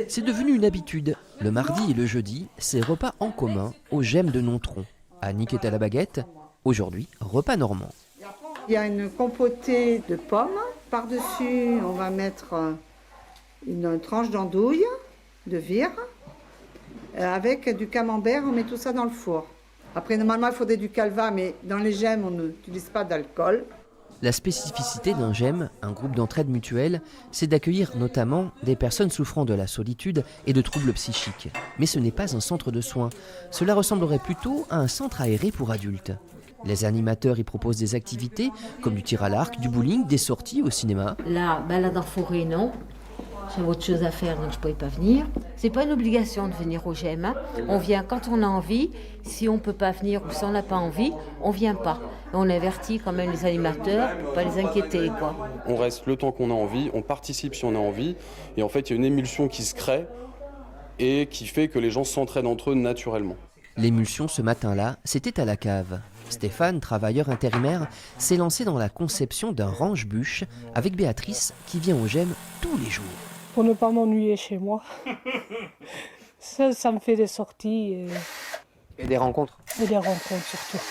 C'est devenu une habitude. Le mardi et le jeudi, c'est repas en commun au GEM de Nontron. Annick est à la baguette. Aujourd'hui, repas normand. Il y a une compotée de pommes. Par-dessus, on va mettre une tranche d'andouille, de vire. Avec du camembert, on met tout ça dans le four. Après, normalement, il faudrait du calva, mais dans les gemmes, on n'utilise pas d'alcool. La spécificité d'un GEM, un groupe d'entraide mutuelle, c'est d'accueillir notamment des personnes souffrant de la solitude et de troubles psychiques. Mais ce n'est pas un centre de soins. Cela ressemblerait plutôt à un centre aéré pour adultes. Les animateurs y proposent des activités comme du tir à l'arc, du bowling, des sorties au cinéma. La balade en forêt, non. J'avais autre chose à faire, donc je ne pouvais pas venir. C'est pas une obligation de venir au GEM. On vient quand on a envie. Si on ne peut pas venir ou si on n'a pas envie, on ne vient pas. Et on avertit quand même les animateurs pour ne pas les inquiéter, quoi. On reste le temps qu'on a envie, on participe si on a envie. Et en fait, il y a une émulsion qui se crée et qui fait que les gens s'entraînent entre eux naturellement. L'émulsion ce matin-là, c'était à la cave. Stéphane, travailleur intérimaire, s'est lancé dans la conception d'un range-bûche avec Béatrice qui vient au GEM tous les jours. Pour ne pas m'ennuyer chez moi. Ça me fait des sorties. Et des rencontres. Et des rencontres surtout.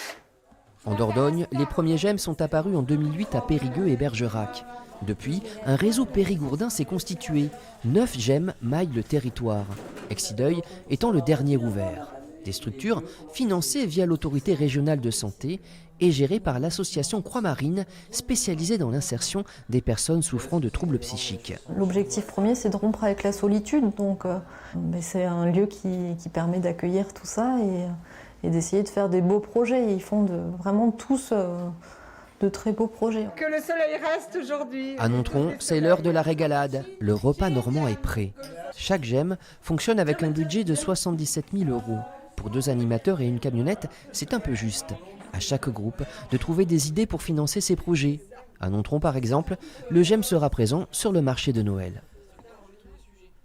En Dordogne, les premiers GEM sont apparus en 2008 à Périgueux et Bergerac. Depuis, un réseau périgourdin s'est constitué. 9 GEM maillent le territoire, Exideuil étant le dernier ouvert. Des structures financées via l'autorité régionale de santé et gérées par l'association Croix-Marine, spécialisée dans l'insertion des personnes souffrant de troubles psychiques. L'objectif premier, c'est de rompre avec la solitude. Donc, c'est un lieu qui permet d'accueillir tout ça et d'essayer de faire des beaux projets. Ils font vraiment tous de très beaux projets. Que le soleil reste aujourd'hui. À Nontron, c'est l'heure de la régalade. Le repas normand est prêt. Chaque GEM fonctionne avec un budget de 77 000 €. Pour 2 animateurs et une camionnette, c'est un peu juste. À chaque groupe de trouver des idées pour financer ses projets. À Nontron par exemple, le GEM sera présent sur le marché de Noël.